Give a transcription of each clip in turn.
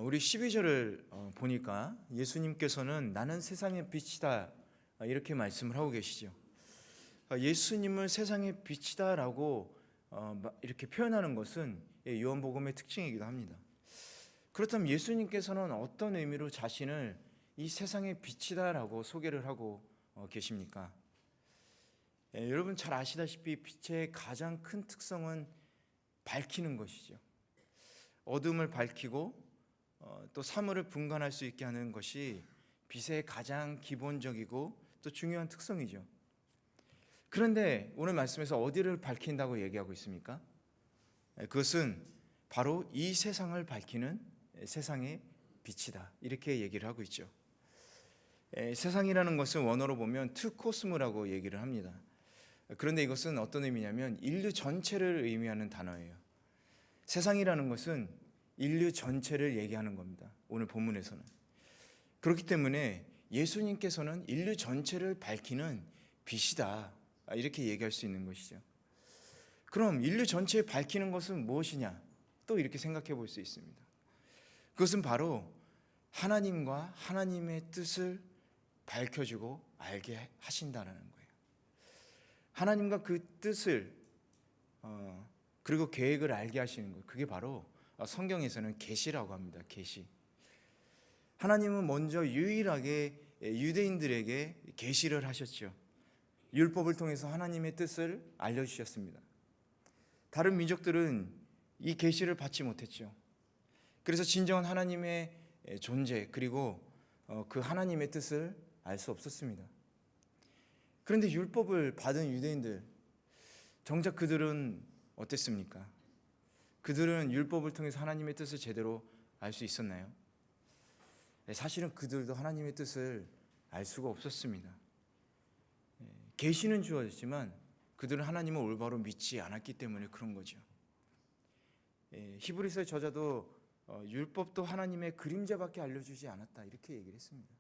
우리 12절을 보니까 예수님께서는 나는 세상의 빛이다 이렇게 말씀을 하고 계시죠. 예수님을 세상의 빛이다라고 이렇게 표현하는 것은 요한복음의 특징이기도 합니다. 그렇다면 예수님께서는 어떤 의미로 자신을 이 세상의 빛이다라고 소개를 하고 계십니까? 여러분 잘 아시다시피 빛의 가장 큰 특성은 밝히는 것이죠. 어둠을 밝히고 또 사물을 분간할 수 있게 하는 것이 빛의 가장 기본적이고 또 중요한 특성이죠. 그런데 오늘 말씀에서 어디를 밝힌다고 얘기하고 있습니까? 그것은 바로 이 세상을 밝히는 세상의 빛이다 이렇게 얘기를 하고 있죠. 세상이라는 것은 원어로 보면 투코스모라고 얘기를 합니다. 그런데 이것은 어떤 의미냐면 인류 전체를 의미하는 단어예요. 세상이라는 것은 인류 전체를 얘기하는 겁니다. 오늘 본문에서는. 그렇기 때문에 예수님께서는 인류 전체를 밝히는 빛이다 이렇게 얘기할 수 있는 것이죠. 그럼 인류 전체를 밝히는 것은 무엇이냐? 또 이렇게 생각해 볼 수 있습니다. 그것은 바로 하나님과 하나님의 뜻을 밝혀주고 알게 하신다는 거예요. 하나님과 그 뜻을 그리고 계획을 알게 하시는 것, 그게 바로 성경에서는 계시라고 합니다. 계시. 하나님은 먼저 유일하게 유대인들에게 계시를 하셨죠. 율법을 통해서 하나님의 뜻을 알려주셨습니다. 다른 민족들은 이 계시를 받지 못했죠. 그래서 진정한 하나님의 존재 그리고 그 하나님의 뜻을 알 수 없었습니다. 그런데 율법을 받은 유대인들, 정작 그들은 어땠습니까? 그들은 율법을 통해서 하나님의 뜻을 제대로 알 수 있었나요? 사실은 그들도 하나님의 뜻을 알 수가 없었습니다. 계시는 주어졌지만 그들은 하나님을 올바로 믿지 않았기 때문에 그런 거죠. 히브리서의 저자도 율법도 하나님의 그림자밖에 알려주지 않았다 이렇게 얘기를 했습니다.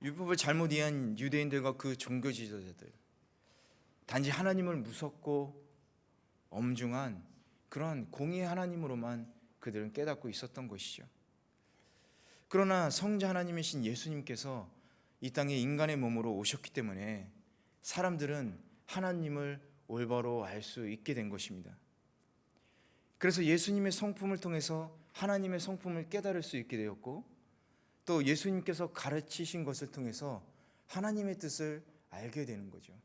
율법을 잘못 이해한 유대인들과 그 종교 지도자들, 단지 하나님을 무섭고 엄중한 그런 공의의 하나님으로만 그들은 깨닫고 있었던 것이죠. 그러나 성자 하나님이신 예수님께서 이 땅에 인간의 몸으로 오셨기 때문에 사람들은 하나님을 올바로 알 수 있게 된 것입니다. 그래서 예수님의 성품을 통해서 하나님의 성품을 깨달을 수 있게 되었고, 또 예수님께서 가르치신 것을 통해서 하나님의 뜻을 알게 되는 거죠.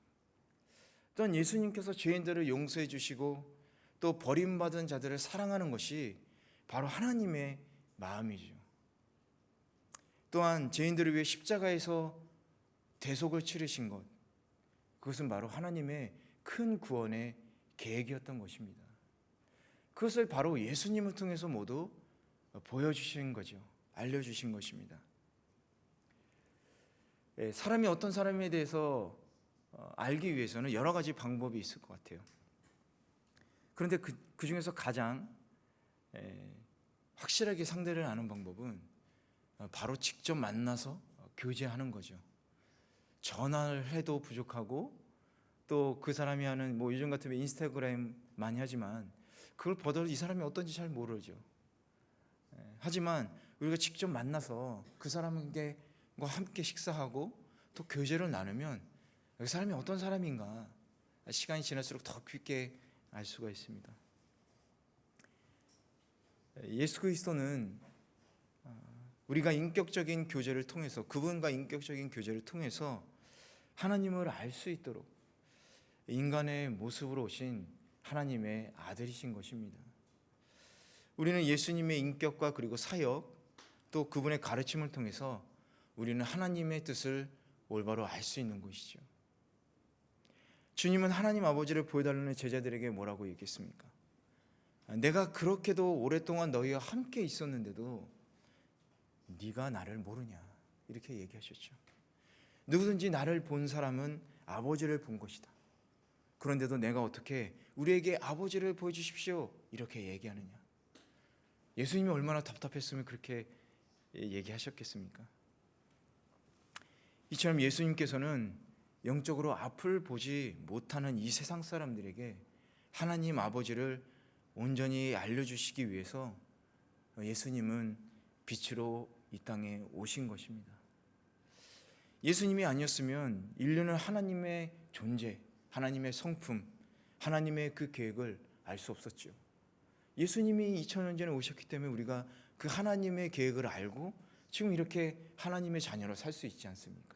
또한 예수님께서 죄인들을 용서해 주시고 또 버림받은 자들을 사랑하는 것이 바로 하나님의 마음이죠. 또한 죄인들을 위해 십자가에서 대속을 치르신 것, 그것은 바로 하나님의 큰 구원의 계획이었던 것입니다. 그것을 바로 예수님을 통해서 모두 보여주신 거죠. 알려주신 것입니다. 사람이 어떤 사람에 대해서 알기 위해서는 여러 가지 방법이 있을 것 같아요. 그런데 그 중에서 가장 확실하게 상대를 아는 방법은 바로 직접 만나서 교제하는 거죠. 전화를 해도 부족하고 또 그 사람이 하는 요즘 같으면 인스타그램 많이 하지만 그걸 보더라도 이 사람이 어떤지 잘 모르죠. 하지만 우리가 직접 만나서 그 사람과 함께 식사하고 또 교제를 나누면 그 사람이 어떤 사람인가 시간이 지날수록 더 깊게 알 수가 있습니다. 예수 그리스도는 우리가 인격적인 교제를 통해서, 그분과 인격적인 교제를 통해서 하나님을 알 수 있도록 인간의 모습으로 오신 하나님의 아들이신 것입니다. 우리는 예수님의 인격과 그리고 사역 또 그분의 가르침을 통해서 우리는 하나님의 뜻을 올바로 알 수 있는 것이죠. 주님은 하나님 아버지를 보여달라는 제자들에게 뭐라고 얘기했습니까? 내가 그렇게도 오랫동안 너희와 함께 있었는데도 네가 나를 모르냐 이렇게 얘기하셨죠. 누구든지 나를 본 사람은 아버지를 본 것이다. 그런데도 내가 어떻게 우리에게 아버지를 보여주십시오 이렇게 얘기하느냐. 예수님이 얼마나 답답했으면 그렇게 얘기하셨겠습니까? 이처럼 예수님께서는 영적으로 앞을 보지 못하는 이 세상 사람들에게 하나님 아버지를 온전히 알려주시기 위해서 예수님은 빛으로 이 땅에 오신 것입니다. 예수님이 아니었으면 인류는 하나님의 존재, 하나님의 성품, 하나님의 그 계획을 알 수 없었죠. 예수님이 2000년 전에 오셨기 때문에 우리가 그 하나님의 계획을 알고 지금 이렇게 하나님의 자녀로 살 수 있지 않습니까?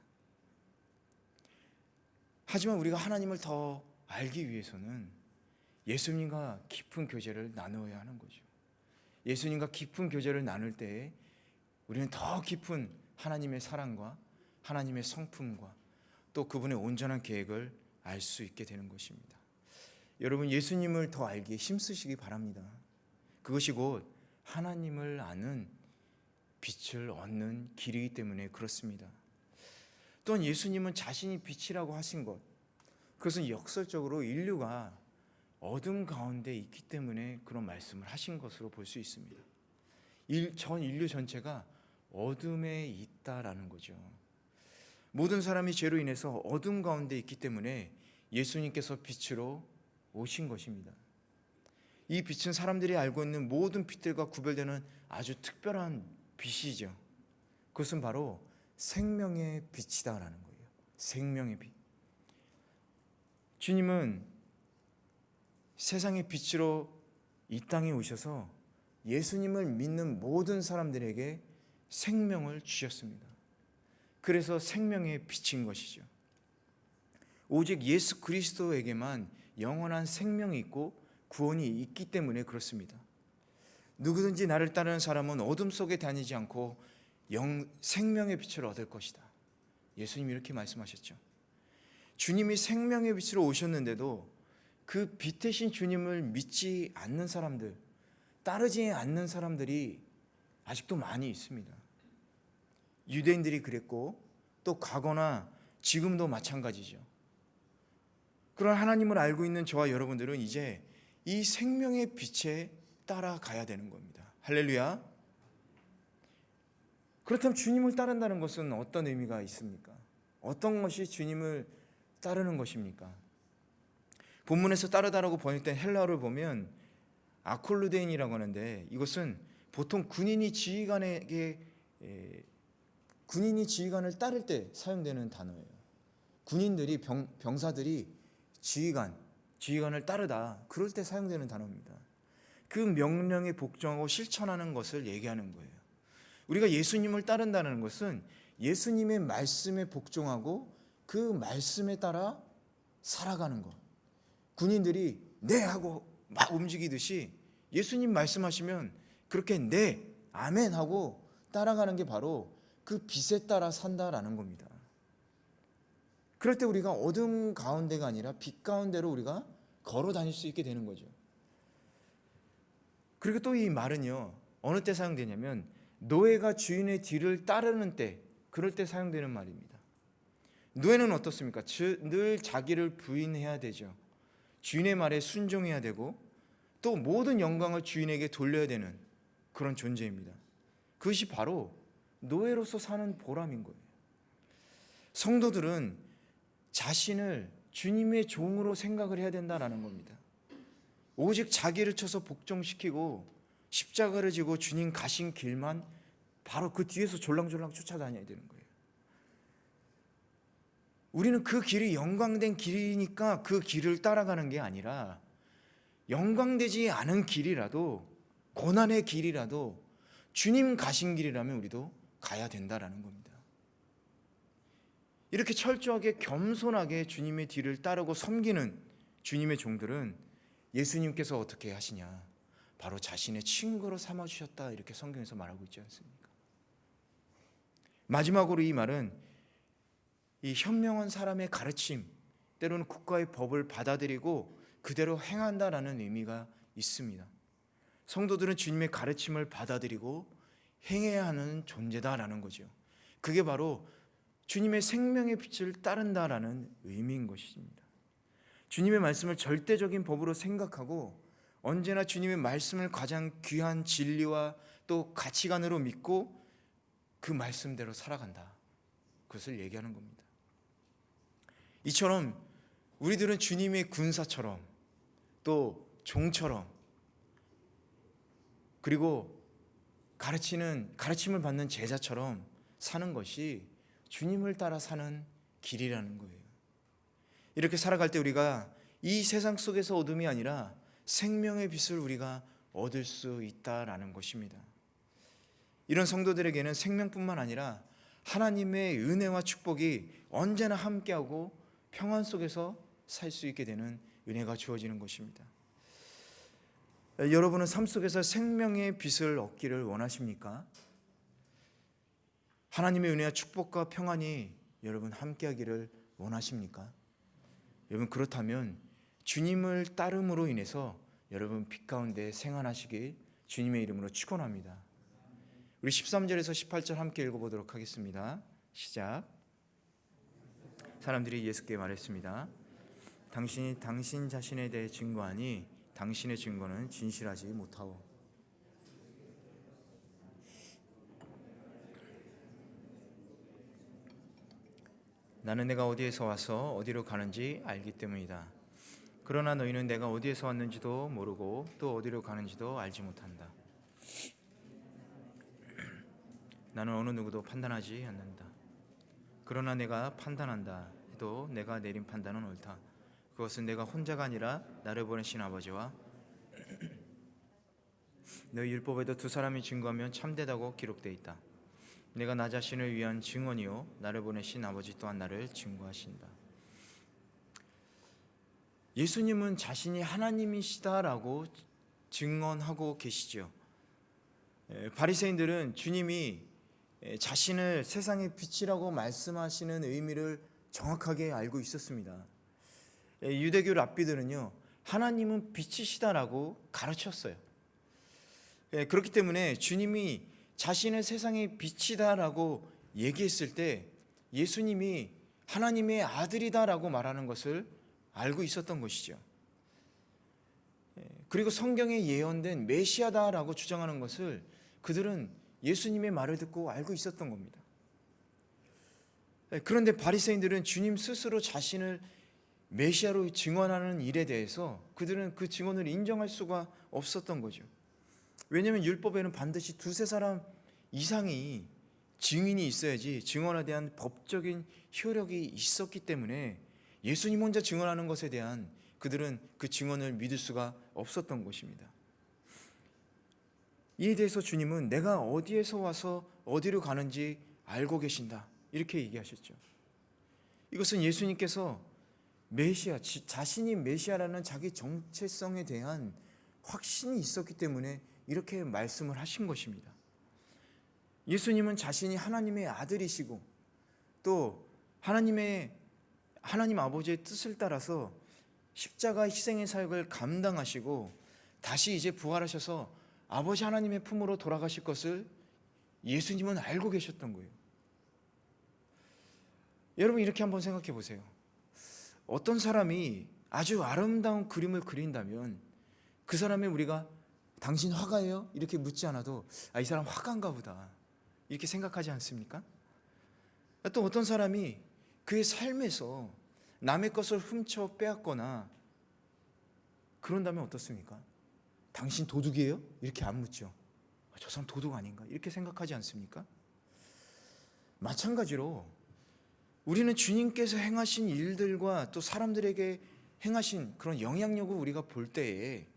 하지만 우리가 하나님을 더 알기 위해서는 예수님과 깊은 교제를 나누어야 하는 거죠. 예수님과 깊은 교제를 나눌 때에 우리는 더 깊은 하나님의 사랑과 하나님의 성품과 또 그분의 온전한 계획을 알 수 있게 되는 것입니다. 여러분, 예수님을 더 알기에 힘쓰시기 바랍니다. 그것이 곧 하나님을 아는 빛을 얻는 길이기 때문에 그렇습니다. 또한 예수님은 자신이 빛이라고 하신 것, 그것은 역설적으로 인류가 어둠 가운데 있기 때문에 그런 말씀을 하신 것으로 볼 수 있습니다. 전 인류 전체가 어둠에 있다라는 거죠. 모든 사람이 죄로 인해서 어둠 가운데 있기 때문에 예수님께서 빛으로 오신 것입니다. 이 빛은 사람들이 알고 있는 모든 빛들과 구별되는 아주 특별한 빛이죠. 그것은 바로 생명의 빛이다라는 거예요. 생명의 빛. 주님은 세상의 빛으로 이 땅에 오셔서 예수님을 믿는 모든 사람들에게 생명을 주셨습니다. 그래서 생명의 빛인 것이죠. 오직 예수 그리스도에게만 영원한 생명이 있고 구원이 있기 때문에 그렇습니다. 누구든지 나를 따르는 사람은 어둠 속에 다니지 않고 생명의 빛을 얻을 것이다. 예수님이 이렇게 말씀하셨죠. 주님이 생명의 빛으로 오셨는데도 그 빛 대신 주님을 믿지 않는 사람들, 따르지 않는 사람들이 아직도 많이 있습니다. 유대인들이 그랬고 또 과거나 지금도 마찬가지죠. 그런 하나님을 알고 있는 저와 여러분들은 이제 이 생명의 빛에 따라가야 되는 겁니다. 할렐루야. 그렇다면 주님을 따른다는 것은 어떤 의미가 있습니까? 어떤 것이 주님을 따르는 것입니까? 본문에서 따르다라고 번역된 헬라어를 보면 아콜루데인이라고 하는데, 이것은 보통 군인이 지휘관을 따를 때 사용되는 단어예요. 군인들이 병사들이 지휘관을 따르다, 그럴 때 사용되는 단어입니다. 그 명령에 복종하고 실천하는 것을 얘기하는 거예요. 우리가 예수님을 따른다는 것은 예수님의 말씀에 복종하고 그 말씀에 따라 살아가는 것. 군인들이 네 하고 막 움직이듯이 예수님 말씀하시면 그렇게 네, 아멘 하고 따라가는 게 바로 그 빛에 따라 산다라는 겁니다. 그럴 때 우리가 어둠 가운데가 아니라 빛 가운데로 우리가 걸어 다닐 수 있게 되는 거죠. 그리고 또 이 말은요, 어느 때 사용되냐면 노예가 주인의 뒤를 따르는 때, 그럴 때 사용되는 말입니다. 노예는 어떻습니까? 늘 자기를 부인해야 되죠. 주인의 말에 순종해야 되고 또 모든 영광을 주인에게 돌려야 되는 그런 존재입니다. 그것이 바로 노예로서 사는 보람인 거예요. 성도들은 자신을 주님의 종으로 생각을 해야 된다는 겁니다. 오직 자기를 쳐서 복종시키고 십자가를 지고 주님 가신 길만 바로 그 뒤에서 졸랑졸랑 쫓아다녀야 되는 거예요. 우리는 그 길이 영광된 길이니까 그 길을 따라가는 게 아니라 영광되지 않은 길이라도, 고난의 길이라도 주님 가신 길이라면 우리도 가야 된다라는 겁니다. 이렇게 철저하게 겸손하게 주님의 뒤를 따르고 섬기는 주님의 종들은 예수님께서 어떻게 하시냐, 바로 자신의 친구로 삼아주셨다, 이렇게 성경에서 말하고 있지 않습니까? 마지막으로 이 말은 이 현명한 사람의 가르침, 때로는 국가의 법을 받아들이고 그대로 행한다라는 의미가 있습니다. 성도들은 주님의 가르침을 받아들이고 행해야 하는 존재다라는 거죠. 그게 바로 주님의 생명의 빛을 따른다라는 의미인 것입니다. 주님의 말씀을 절대적인 법으로 생각하고 언제나 주님의 말씀을 가장 귀한 진리와 또 가치관으로 믿고 그 말씀대로 살아간다, 그것을 얘기하는 겁니다. 이처럼 우리들은 주님의 군사처럼 또 종처럼, 그리고 가르침을 받는 제자처럼 사는 것이 주님을 따라 사는 길이라는 거예요. 이렇게 살아갈 때 우리가 이 세상 속에서 어둠이 아니라 생명의 빛을 우리가 얻을 수 있다라는 것입니다. 이런 성도들에게는 생명뿐만 아니라 하나님의 은혜와 축복이 언제나 함께하고 평안 속에서 살 수 있게 되는 은혜가 주어지는 것입니다. 여러분은 삶 속에서 생명의 빛을 얻기를 원하십니까? 하나님의 은혜와 축복과 평안이 여러분 함께하기를 원하십니까? 여러분 그렇다면 주님을 따름으로 인해서 여러분 빛 가운데 생활하시길 주님의 이름으로 축원합니다. 우리 13절에서 18절 함께 읽어보도록 하겠습니다. 시작. 사람들이 예수께 말했습니다. 당신이 당신 자신에 대해 증거하니 당신의 증거는 진실하지 못하오. 나는 내가 어디에서 와서 어디로 가는지 알기 때문이다. 그러나 너희는 내가 어디에서 왔는지도 모르고 또 어디로 가는지도 알지 못한다. 나는 어느 누구도 판단하지 않는다. 그러나 내가 판단한다 해도 내가 내린 판단은 옳다. 그것은 내가 혼자가 아니라 나를 보내신 아버지와 너희 율법에도 두 사람이 증거하면 참되다고 기록되어 있다. 내가 나 자신을 위한 증언이요 나를 보내신 아버지 또한 나를 증거하신다. 예수님은 자신이 하나님이시다라고 증언하고 계시죠. 바리새인들은 주님이 자신을 세상의 빛이라고 말씀하시는 의미를 정확하게 알고 있었습니다. 유대교 랍비들은요 하나님은 빛이시다라고 가르쳤어요. 그렇기 때문에 주님이 자신의 세상의 빛이다라고 얘기했을 때 예수님이 하나님의 아들이다라고 말하는 것을 알고 있었던 것이죠. 그리고 성경에 예언된 메시아다라고 주장하는 것을 그들은 예수님의 말을 듣고 알고 있었던 겁니다. 그런데 바리새인들은 주님 스스로 자신을 메시아로 증언하는 일에 대해서 그들은 그 증언을 인정할 수가 없었던 거죠. 왜냐하면 율법에는 반드시 두세 사람 이상이 증인이 있어야지 증언에 대한 법적인 효력이 있었기 때문에 예수님 혼자 증언하는 것에 대한 그들은 그 증언을 믿을 수가 없었던 것입니다. 이에 대해서 주님은 내가 어디에서 와서 어디로 가는지 알고 계신다 이렇게 얘기하셨죠. 이것은 예수님께서 메시아, 자신이 메시아라는 자기 정체성에 대한 확신이 있었기 때문에 이렇게 말씀을 하신 것입니다. 예수님은 자신이 하나님의 아들이시고 또 하나님 아버지의 뜻을 따라서 십자가 희생의 사역을 감당하시고 다시 이제 부활하셔서 아버지 하나님의 품으로 돌아가실 것을 예수님은 알고 계셨던 거예요. 여러분 이렇게 한번 생각해 보세요. 어떤 사람이 아주 아름다운 그림을 그린다면 그 사람의 우리가 당신 화가예요? 이렇게 묻지 않아도 이 사람 화가인가 보다 이렇게 생각하지 않습니까? 또 어떤 사람이 그의 삶에서 남의 것을 훔쳐 빼앗거나 그런다면 어떻습니까? 당신 도둑이에요? 이렇게 안 묻죠. 저 사람 도둑 아닌가? 이렇게 생각하지 않습니까? 마찬가지로 우리는 주님께서 행하신 일들과 또 사람들에게 행하신 그런 영향력을 우리가 볼 때에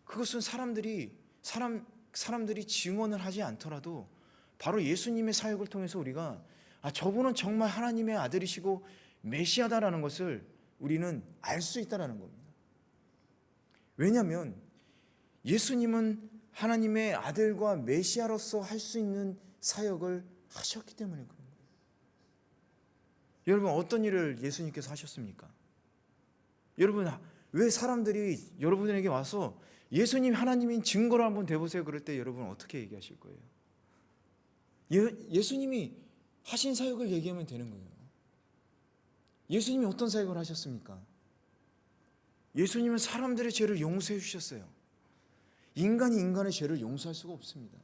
그것은 사람들이 증언을 하지 않더라도 바로 예수님의 사역을 통해서 우리가 저분은 정말 하나님의 아들이시고 메시아다라는 것을 우리는 알 수 있다라는 겁니다. 왜냐하면 예수님은 하나님의 아들과 메시아로서 할 수 있는 사역을 하셨기 때문에 그런 거예요. 여러분 어떤 일을 예수님께서 하셨습니까? 여러분 왜 사람들이 여러분에게 와서 예수님 하나님인 증거를 한번 대보세요 그럴 때 여러분은 어떻게 얘기하실 거예요? 예수님이 하신 사역을 얘기하면 되는 거예요. 예수님이 어떤 사역을 하셨습니까? 예수님은 사람들의 죄를 용서해 주셨어요. 인간이 인간의 죄를 용서할 수가 없습니다.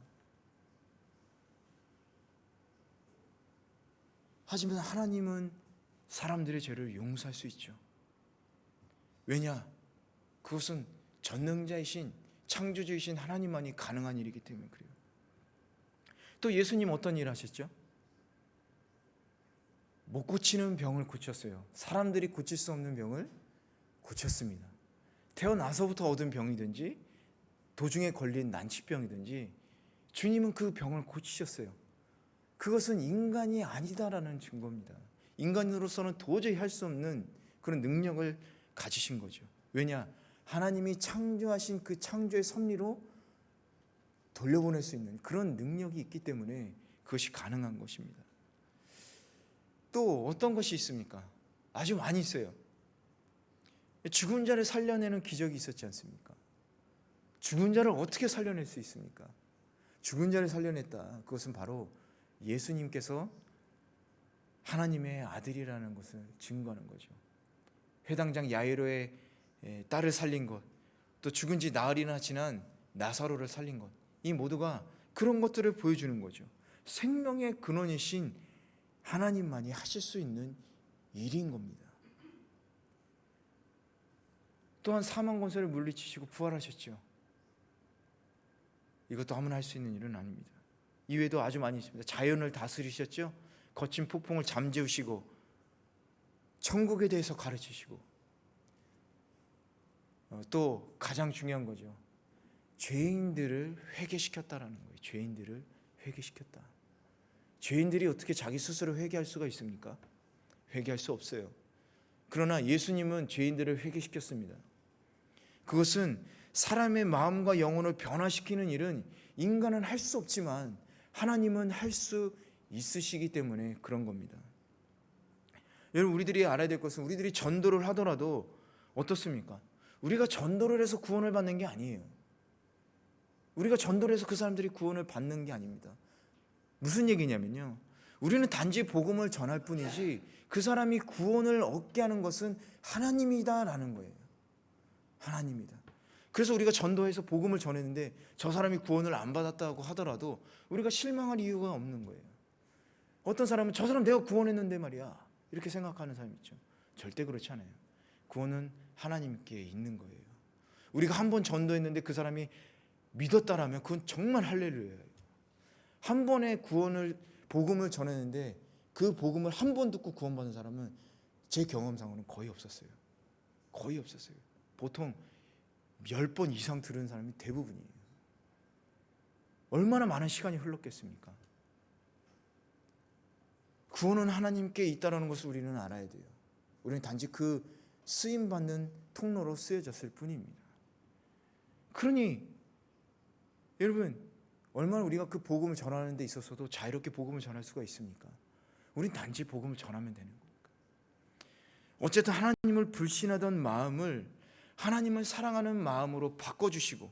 하지만 하나님은 사람들의 죄를 용서할 수 있죠. 왜냐? 그것은 전능자이신 창조주이신 하나님만이 가능한 일이기 때문에 그래요. 또 예수님 어떤 일 하셨죠? 못 고치는 병을 고쳤어요. 사람들이 고칠 수 없는 병을 고쳤습니다. 태어나서부터 얻은 병이든지 도중에 걸린 난치병이든지 주님은 그 병을 고치셨어요. 그것은 인간이 아니다라는 증거입니다. 인간으로서는 도저히 할 수 없는 그런 능력을 가지신 거죠. 왜냐? 하나님이 창조하신 그 창조의 섭리로 돌려보낼 수 있는 그런 능력이 있기 때문에 그것이 가능한 것입니다. 또 어떤 것이 있습니까? 아주 많이 있어요. 죽은 자를 살려내는 기적이 있었지 않습니까? 죽은 자를 어떻게 살려낼 수 있습니까? 죽은 자를 살려냈다. 그것은 바로 예수님께서 하나님의 아들이라는 것을 증거하는 거죠. 회당장 야이로의 딸을 살린 것, 또 죽은 지 나흘이나 지난 나사로를 살린 것, 이 모두가 그런 것들을 보여주는 거죠. 생명의 근원이신 하나님만이 하실 수 있는 일인 겁니다. 또한 사망 권세를 물리치시고 부활하셨죠. 이것도 아무나 할 수 있는 일은 아닙니다. 이외에도 아주 많이 있습니다. 자연을 다스리셨죠. 거친 폭풍을 잠재우시고 천국에 대해서 가르치시고, 또 가장 중요한 거죠. 죄인들을 회개시켰다라는 거예요. 죄인들을 회개시켰다. 죄인들이 어떻게 자기 스스로 회개할 수가 있습니까? 회개할 수 없어요. 그러나 예수님은 죄인들을 회개시켰습니다. 그것은 사람의 마음과 영혼을 변화시키는 일은 인간은 할 수 없지만 하나님은 할 수 있으시기 때문에 그런 겁니다. 여러분, 우리들이 알아야 될 것은 우리들이 전도를 하더라도 어떻습니까? 우리가 전도를 해서 구원을 받는 게 아니에요. 우리가 전도를 해서 그 사람들이 구원을 받는 게 아닙니다. 무슨 얘기냐면요, 우리는 단지 복음을 전할 뿐이지 그 사람이 구원을 얻게 하는 것은 하나님이다라는 거예요. 하나님이다. 그래서 우리가 전도해서 복음을 전했는데 저 사람이 구원을 안 받았다고 하더라도 우리가 실망할 이유가 없는 거예요. 어떤 사람은 저 사람 내가 구원했는데 말이야, 이렇게 생각하는 사람이 있죠. 절대 그렇지 않아요. 구원은 하나님께 있는 거예요. 우리가 한 번 전도했는데 그 사람이 믿었다라면 그건 정말 할렐루야예요. 한 번에 복음을 전했는데 그 복음을 한 번 듣고 구원받은 사람은 제 경험상으로는 거의 없었어요. 거의 없었어요. 보통 10번 이상 들은 사람이 대부분이에요. 얼마나 많은 시간이 흘렀겠습니까? 구원은 하나님께 있다는 것을 우리는 알아야 돼요. 우리는 단지 그 쓰임받는 통로로 쓰여졌을 뿐입니다. 그러니 여러분, 얼마나 우리가 그 복음을 전하는 데 있어서도 자유롭게 복음을 전할 수가 있습니까? 우린 단지 복음을 전하면 되는 겁니까? 어쨌든 하나님을 불신하던 마음을 하나님을 사랑하는 마음으로 바꿔주시고,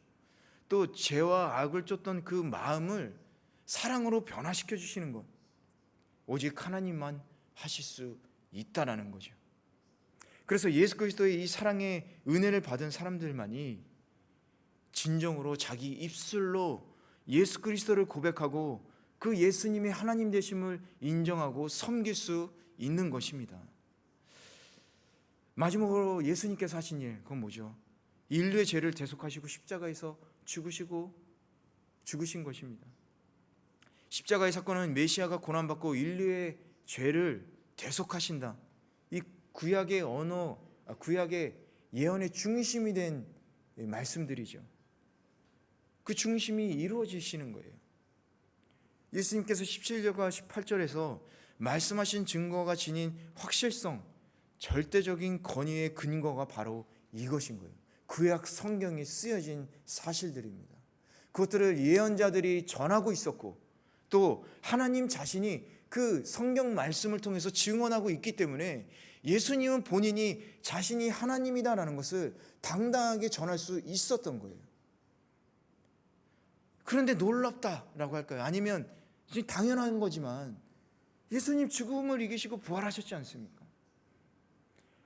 또 죄와 악을 쫓던 그 마음을 사랑으로 변화시켜 주시는 것, 오직 하나님만 하실 수 있다라는 거죠. 그래서 예수 그리스도의 이 사랑의 은혜를 받은 사람들만이 진정으로 자기 입술로 예수 그리스도를 고백하고 그 예수님의 하나님 되심을 인정하고 섬길 수 있는 것입니다. 마지막으로 예수님께서 하신 일, 그건 뭐죠? 인류의 죄를 대속하시고 십자가에서 죽으신 것입니다. 십자가의 사건은 메시아가 고난받고 인류의 죄를 대속하신다. 이 구약의 구약의 예언의 중심이 된 말씀들이죠. 그 중심이 이루어지시는 거예요. 예수님께서 17절과 18절에서 말씀하신 증거가 지닌 확실성, 절대적인 권위의 근거가 바로 이것인 거예요. 구약 성경에 쓰여진 사실들입니다. 그것들을 예언자들이 전하고 있었고, 또 하나님 자신이 그 성경 말씀을 통해서 증언하고 있기 때문에 예수님은 본인이 자신이 하나님이다라는 것을 당당하게 전할 수 있었던 거예요. 그런데 놀랍다라고 할까요? 아니면 당연한 거지만 예수님 죽음을 이기시고 부활하셨지 않습니까?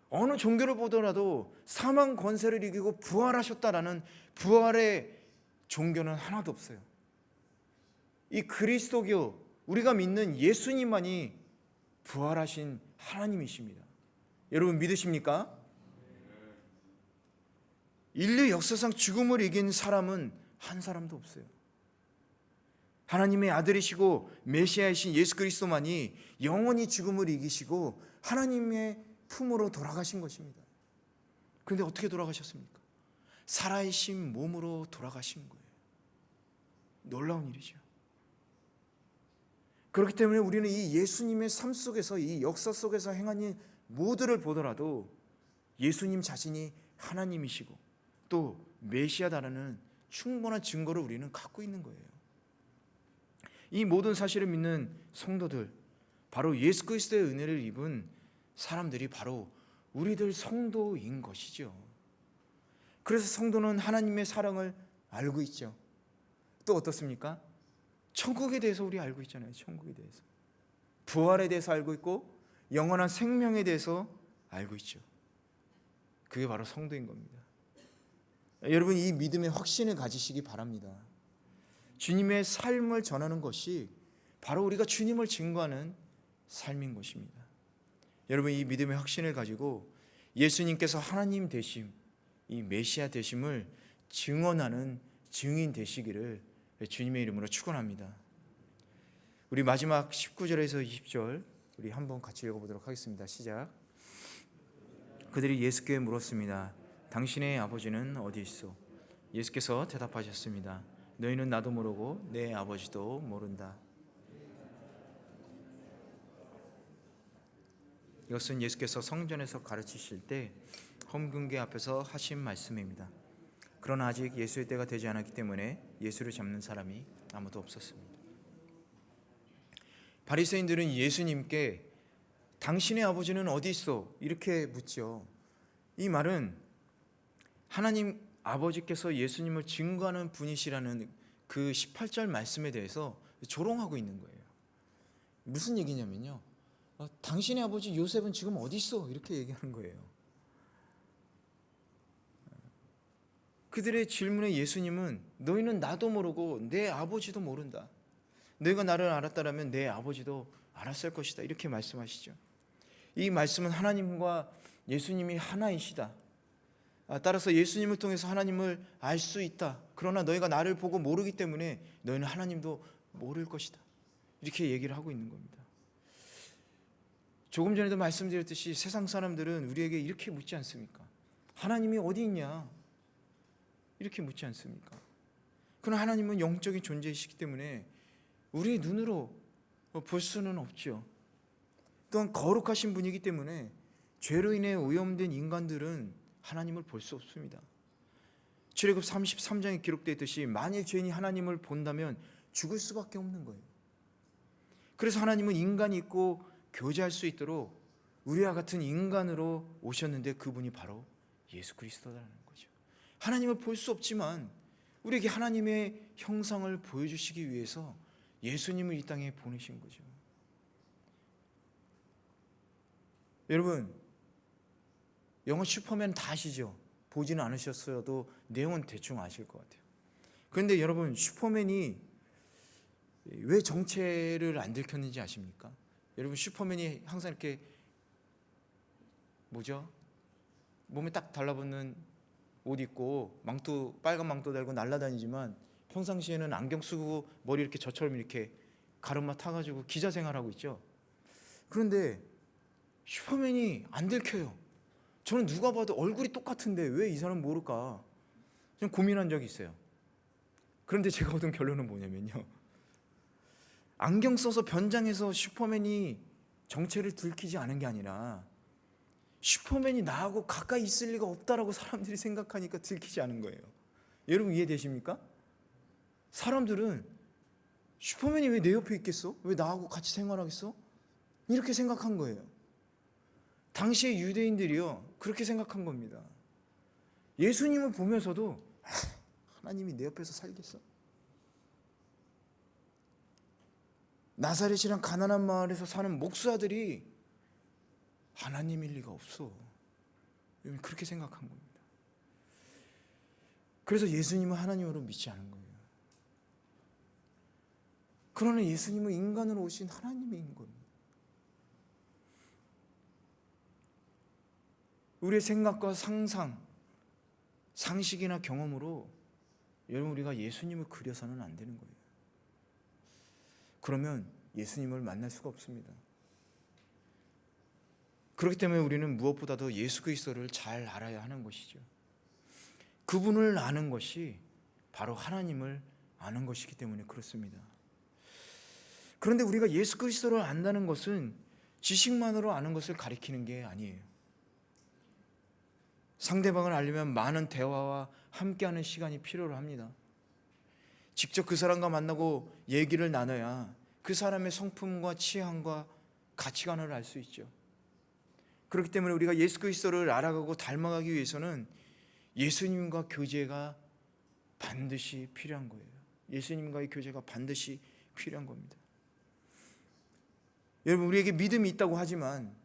어느 종교를 보더라도 사망 권세를 이기고 부활하셨다라는 부활의 종교는 하나도 없어요. 이 그리스도교, 우리가 믿는 예수님만이 부활하신 하나님이십니다. 여러분 믿으십니까? 인류 역사상 죽음을 이긴 사람은 한 사람도 없어요. 하나님의 아들이시고 메시아이신 예수 그리스도만이 영원히 죽음을 이기시고 하나님의 품으로 돌아가신 것입니다. 그런데 어떻게 돌아가셨습니까? 살아계신 몸으로 돌아가신 거예요. 놀라운 일이죠. 그렇기 때문에 우리는 이 예수님의 삶 속에서, 이 역사 속에서 행한 일 모두를 보더라도 예수님 자신이 하나님이시고 또 메시아다라는 충분한 증거를 우리는 갖고 있는 거예요. 이 모든 사실을 믿는 성도들, 바로 예수 그리스도의 은혜를 입은 사람들이 바로 우리들 성도인 것이죠. 그래서 성도는 하나님의 사랑을 알고 있죠. 또 어떻습니까? 천국에 대해서 우리 알고 있잖아요. 천국에 대해서, 부활에 대해서 알고 있고 영원한 생명에 대해서 알고 있죠. 그게 바로 성도인 겁니다. 여러분, 이 믿음의 확신을 가지시기 바랍니다. 주님의 삶을 전하는 것이 바로 우리가 주님을 증거하는 삶인 것입니다. 여러분, 이 믿음의 확신을 가지고 예수님께서 하나님 되심, 이 메시아 되심을 증언하는 증인 되시기를 주님의 이름으로 축원합니다. 우리 마지막 19절에서 20절 우리 한번 같이 읽어보도록 하겠습니다. 시작. 그들이 예수께 물었습니다. 당신의 아버지는 어디 있어? 예수께서 대답하셨습니다. 너희는 나도 모르고 내 아버지도 모른다. 이것은 예수께서 성전에서 가르치실 때 헌금궤 앞에서 하신 말씀입니다. 그러나 아직 예수의 때가 되지 않았기 때문에 예수를 잡는 사람이 아무도 없었습니다. 바리새인들은 예수님께 당신의 아버지는 어디 있어? 이렇게 묻죠. 이 말은 하나님 아버지께서 예수님을 증거하는 분이시라는 그 18절 말씀에 대해서 조롱하고 있는 거예요. 무슨 얘기냐면요, 당신의 아버지 요셉은 지금 어디 있어? 이렇게 얘기하는 거예요. 그들의 질문에 예수님은 너희는 나도 모르고 내 아버지도 모른다. 너희가 나를 알았다라면 내 아버지도 알았을 것이다. 이렇게 말씀하시죠. 이 말씀은 하나님과 예수님이 하나이시다. 따라서 예수님을 통해서 하나님을 알 수 있다. 그러나 너희가 나를 보고 모르기 때문에 너희는 하나님도 모를 것이다. 이렇게 얘기를 하고 있는 겁니다. 조금 전에도 말씀드렸듯이 세상 사람들은 우리에게 이렇게 묻지 않습니까? 하나님이 어디 있냐? 이렇게 묻지 않습니까? 그러나 하나님은 영적인 존재이시기 때문에 우리의 눈으로 볼 수는 없죠. 또한 거룩하신 분이기 때문에 죄로 인해 오염된 인간들은 하나님을 볼 수 없습니다. 출애굽 33장에 기록되어 있듯이 만일 죄인이 하나님을 본다면 죽을 수밖에 없는 거예요. 그래서 하나님은 인간이 있고 교제할 수 있도록 우리와 같은 인간으로 오셨는데 그분이 바로 예수 그리스도라는 거죠. 하나님을 볼 수 없지만 우리에게 하나님의 형상을 보여주시기 위해서 예수님을 이 땅에 보내신 거죠. 여러분, 영화 슈퍼맨 다 아시죠? 보지는 않으셨어도 내용은 대충 아실 것 같아요. 그런데 여러분, 슈퍼맨이 왜 정체를 안 들켰는지 아십니까? 여러분, 슈퍼맨이 항상 이렇게 몸에 딱 달라붙는 옷 입고 망토, 빨간 망토 달고 날아다니지만 평상시에는 안경 쓰고 머리 이렇게 저처럼 이렇게 가르마 타가지고 기자 생활하고 있죠. 그런데 슈퍼맨이 안 들켜요. 저는 누가 봐도 얼굴이 똑같은데 왜 이 사람 모를까 좀 고민한 적이 있어요. 그런데 제가 얻은 결론은 뭐냐면요, 안경 써서 변장해서 슈퍼맨이 정체를 들키지 않은 게 아니라 슈퍼맨이 나하고 가까이 있을 리가 없다라고 사람들이 생각하니까 들키지 않은 거예요. 여러분, 이해되십니까? 사람들은 슈퍼맨이 왜 내 옆에 있겠어? 왜 나하고 같이 생활하겠어? 이렇게 생각한 거예요. 당시의 유대인들이요, 그렇게 생각한 겁니다. 예수님을 보면서도 하나님이 내 옆에서 살겠어? 나사렛이란 가난한 마을에서 사는 목수아들이 하나님일 리가 없어. 그렇게 생각한 겁니다. 그래서 예수님은 하나님으로 믿지 않은 거예요. 그러나 예수님은 인간으로 오신 하나님인 겁니다. 우리의 생각과 상상, 상식이나 경험으로 여러분, 우리가 예수님을 그려서는 안 되는 거예요. 그러면 예수님을 만날 수가 없습니다. 그렇기 때문에 우리는 무엇보다도 예수 그리스도를 잘 알아야 하는 것이죠. 그분을 아는 것이 바로 하나님을 아는 것이기 때문에 그렇습니다. 그런데 우리가 예수 그리스도를 안다는 것은 지식만으로 아는 것을 가리키는 게 아니에요. 상대방을 알려면 많은 대화와 함께하는 시간이 필요로 합니다. 직접 그 사람과 만나고 얘기를 나눠야 그 사람의 성품과 취향과 가치관을 알 수 있죠. 그렇기 때문에 우리가 예수 그리스도를 알아가고 닮아가기 위해서는 예수님과 교제가 반드시 필요한 거예요. 예수님과의 교제가 반드시 필요한 겁니다. 여러분, 우리에게 믿음이 있다고 하지만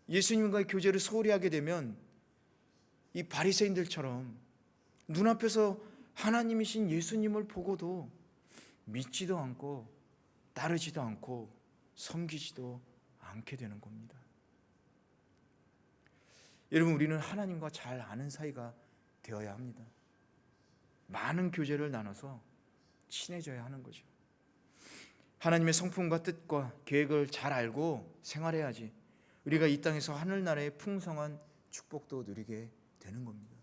예수님과의 교제를 소홀히 하게 되면 이 바리새인들처럼 눈앞에서 하나님이신 예수님을 보고도 믿지도 않고 따르지도 않고 섬기지도 않게 되는 겁니다. 여러분, 우리는 하나님과 잘 아는 사이가 되어야 합니다. 많은 교제를 나눠서 친해져야 하는 거죠. 하나님의 성품과 뜻과 계획을 잘 알고 생활해야지 우리가 이 땅에서 하늘나라의 풍성한 축복도 누리게 되는 겁니다.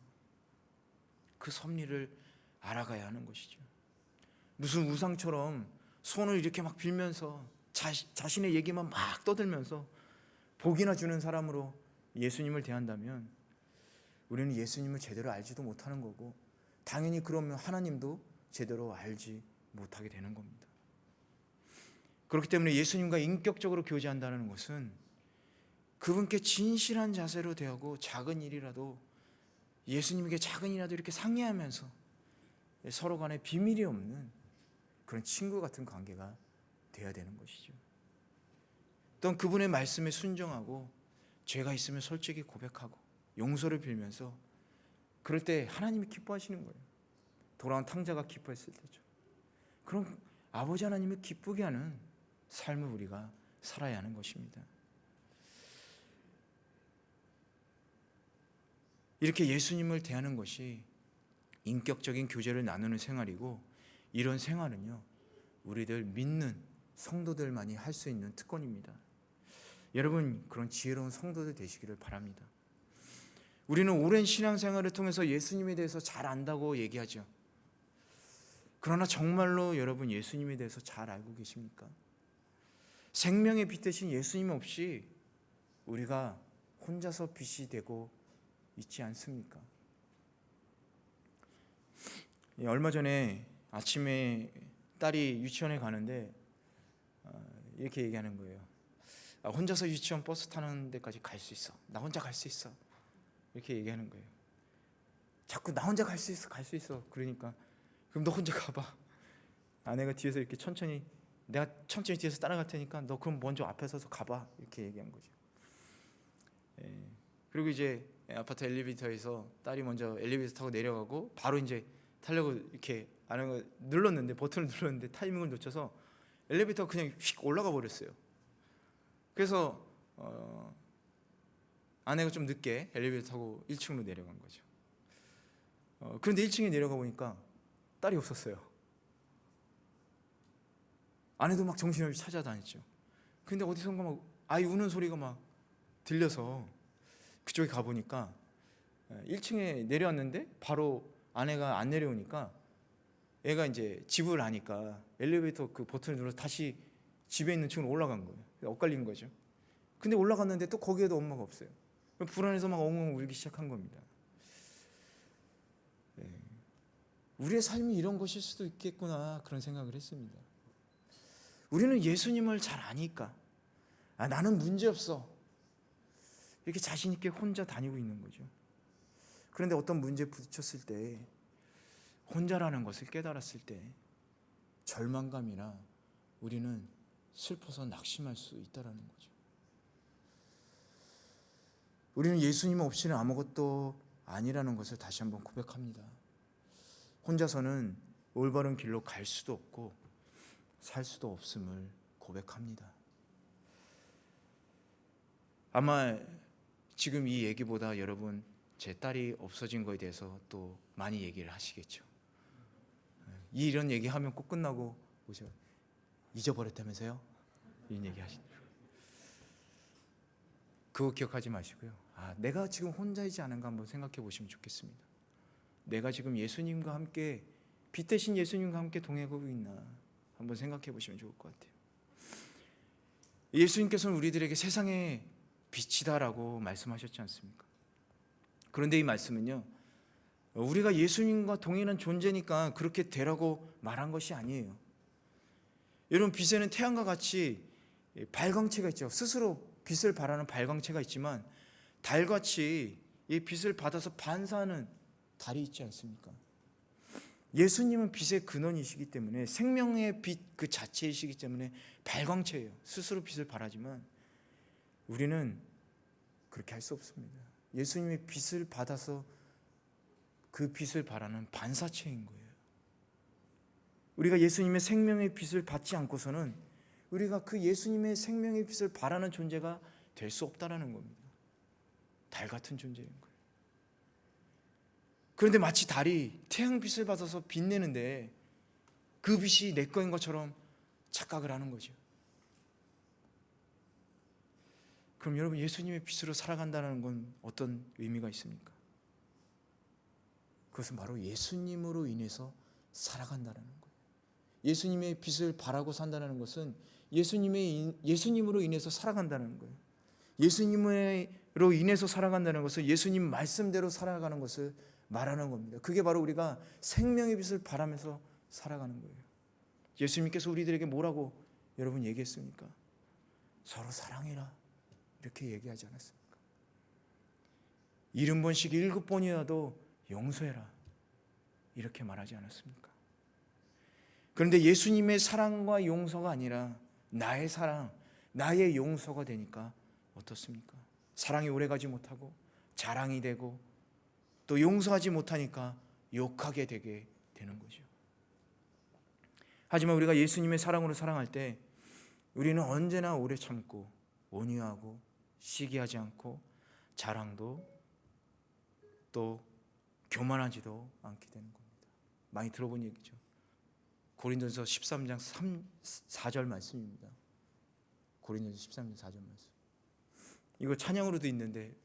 그 섭리를 알아가야 하는 것이죠. 무슨 우상처럼 손을 이렇게 막 빌면서 자신의 얘기만 막 떠들면서 복이나 주는 사람으로 예수님을 대한다면 우리는 예수님을 제대로 알지도 못하는 거고, 당연히 그러면 하나님도 제대로 알지 못하게 되는 겁니다. 그렇기 때문에 예수님과 인격적으로 교제한다는 것은 그분께 진실한 자세로 대하고 작은 일이라도 예수님에게 작은 일이라도 이렇게 상의하면서 서로 간에 비밀이 없는 그런 친구 같은 관계가 돼야 되는 것이죠. 또한 그분의 말씀에 순종하고 죄가 있으면 솔직히 고백하고 용서를 빌면서, 그럴 때 하나님이 기뻐하시는 거예요. 돌아온 탕자가 기뻐했을 때죠. 그럼 아버지 하나님을 기쁘게 하는 삶을 우리가 살아야 하는 것입니다. 이렇게 예수님을 대하는 것이 인격적인 교제를 나누는 생활이고, 이런 생활은요 우리들 믿는 성도들만이 할 수 있는 특권입니다. 여러분, 그런 지혜로운 성도들 되시기를 바랍니다. 우리는 오랜 신앙생활을 통해서 예수님에 대해서 잘 안다고 얘기하죠. 그러나 정말로 여러분 예수님에 대해서 잘 알고 계십니까? 생명의 빛 대신 예수님 없이 우리가 혼자서 빛이 되고 있지 않습니까? 얼마 전에 아침에 딸이 유치원에 가는데 이렇게 얘기하는 거예요. 혼자서 유치원 버스 타는 데까지 갈 수 있어. 나 혼자 갈 수 있어. 이렇게 얘기하는 거예요. 자꾸 나 혼자 갈 수 있어, 갈 수 있어. 그러니까 그럼 너 혼자 가봐. 아내가 뒤에서 이렇게 천천히, 내가 천천히 뒤에서 따라갈 테니까 너 그럼 먼저 앞에 서서 가봐. 이렇게 얘기한 거죠. 그리고 이제 아파트 엘리베이터에서 딸이 먼저 엘리베이터 타고 내려가고 바로 이제 타려고 이렇게 아내가 눌렀는데, 버튼을 눌렀는데 타이밍을 놓쳐서 엘리베이터가 그냥 휙 올라가 버렸어요. 그래서 아내가 좀 늦게 엘리베이터 타고 1층으로 내려간 거죠. 그런데 1층에 내려가 보니까 딸이 없었어요. 아내도 막 정신없이 찾아다녔죠. 근데 어디선가 막 아이 우는 소리가 막 들려서 그쪽에 가보니까 1층에 내려왔는데 바로 아내가 안 내려오니까 애가 이제 집을 아니까 엘리베이터 그 버튼을 눌러서 다시 집에 있는 층으로 올라간 거예요. 엇갈린 거죠. 근데 올라갔는데 또 거기에도 엄마가 없어요. 불안해서 막 엉엉 울기 시작한 겁니다. 우리의 삶이 이런 것일 수도 있겠구나, 그런 생각을 했습니다. 우리는 예수님을 잘 아니까 나는 문제없어 이렇게 자신 있게 혼자 다니고 있는 거죠. 그런데 어떤 문제에 부딪혔을 때, 혼자라는 것을 깨달았을 때 절망감이나 우리는 슬퍼서 낙심할 수 있다는 거죠. 우리는 예수님 없이는 아무것도 아니라는 것을 다시 한번 고백합니다. 혼자서는 올바른 길로 갈 수도 없고 살 수도 없음을 고백합니다. 아마 지금 이 얘기보다 여러분 제 딸이 없어진 거에 대해서 또 많이 얘기를 하시겠죠. 이런 얘기하면 꼭 끝나고 오죠. 잊어버렸다면서요? 이런 얘기 하시더라고요. 그거 기억하지 마시고요. 내가 지금 혼자이지 않은가 한번 생각해 보시면 좋겠습니다. 내가 지금 예수님과 함께, 빛 대신 예수님과 함께 동행하고 있나 한번 생각해 보시면 좋을 것 같아요. 예수님께서는 우리들에게 세상의 빛이다라고 말씀하셨지 않습니까? 그런데 이 말씀은요, 우리가 예수님과 동행하는 존재니까 그렇게 되라고 말한 것이 아니에요. 여러분, 빛에는 태양과 같이 발광체가 있죠. 스스로 빛을 발하는 발광체가 있지만 달같이 이 빛을 받아서 반사하는 달이 있지 않습니까? 예수님은 빛의 근원이시기 때문에, 생명의 빛 그 자체이시기 때문에 발광체예요. 스스로 빛을 발하지만 우리는 그렇게 할 수 없습니다. 예수님의 빛을 받아서 그 빛을 발하는 반사체인 거예요. 우리가 예수님의 생명의 빛을 받지 않고서는 우리가 그 예수님의 생명의 빛을 발하는 존재가 될 수 없다라는 겁니다. 달 같은 존재인 거예요. 그런데 마치 달이 태양빛을 받아서 빛내는데 그 빛이 내 거인 것처럼 착각을 하는 거죠. 그럼 여러분, 예수님의 빛으로 살아간다는 건 어떤 의미가 있습니까? 그것은 바로 예수님으로 인해서 살아간다는 거예요. 예수님의 빛을 바라고 산다는 것은 예수님으로 인해서 살아간다는 거예요. 예수님으로 인해서 살아간다는 것은 예수님 말씀대로 살아가는 것을 말하는 겁니다. 그게 바로 우리가 생명의 빛을 바라면서 살아가는 거예요. 예수님께서 우리들에게 뭐라고 여러분 얘기했습니까? 서로 사랑해라, 이렇게 얘기하지 않았습니까? 70번씩 7번이라도 용서해라, 이렇게 말하지 않았습니까? 그런데 예수님의 사랑과 용서가 아니라 나의 사랑, 나의 용서가 되니까 어떻습니까? 사랑이 오래가지 못하고 자랑이 되고, 또 용서하지 못하니까 욕하게 되게 되는 거죠. 하지만 우리가 예수님의 사랑으로 사랑할 때 우리는 언제나 오래 참고 온유하고 시기하지 않고 자랑도 또 교만하지도 않게 되는 겁니다. 많이 들어본 얘기죠. 고린도전서 13장 4절 말씀입니다. 고린도전서 13장 4절 말씀. 이거 찬양으로도 있는데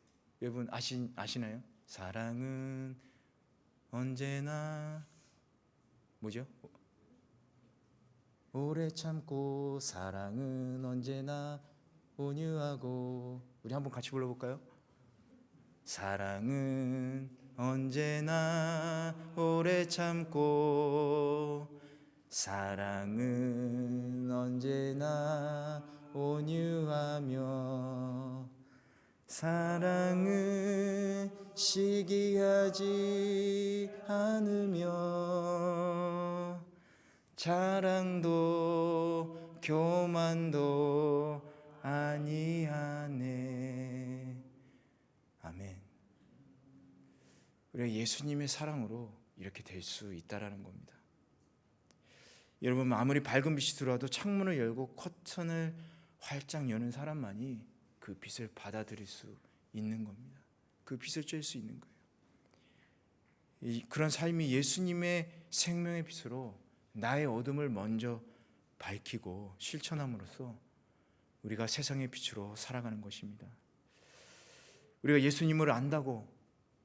여러분 아시나요? 사랑은 언제나 뭐죠? 오래 참고 사랑은 언제나 온유하고. 우리 한번 같이 불러볼까요? 사랑은 언제나 오래 참고 사랑은 언제나 온유하며 사랑은 시기하지 않으며 자랑도 교만도 아니하네. 아멘. 우리가 예수님의 사랑으로 이렇게 될 수 있다라는 겁니다. 여러분, 아무리 밝은 빛이 들어와도 창문을 열고 커튼을 활짝 여는 사람만이 그 빛을 받아들일 수 있는 겁니다. 그 빛을 쬐을 수 있는 거예요. 그런 삶이 예수님의 생명의 빛으로 나의 어둠을 먼저 밝히고 실천함으로써 우리가 세상의 빛으로 살아가는 것입니다. 우리가 예수님을 안다고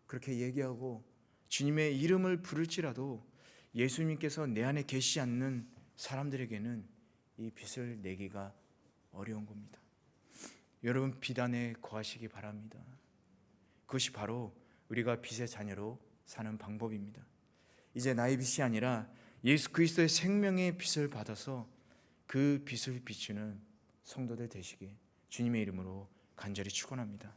그렇게 얘기하고 주님의 이름을 부를지라도 예수님께서 내 안에 계시지 않는 사람들에게는 이 빛을 내기가 어려운 겁니다. 여러분, 빛 안에 거하시기 바랍니다. 그것이 바로 우리가 빛의 자녀로 사는 방법입니다. 이제 나의 빛이 아니라 예수 그리스도의 생명의 빛을 받아서 그 빛을 비추는 성도들 되시길 주님의 이름으로 간절히 축원합니다.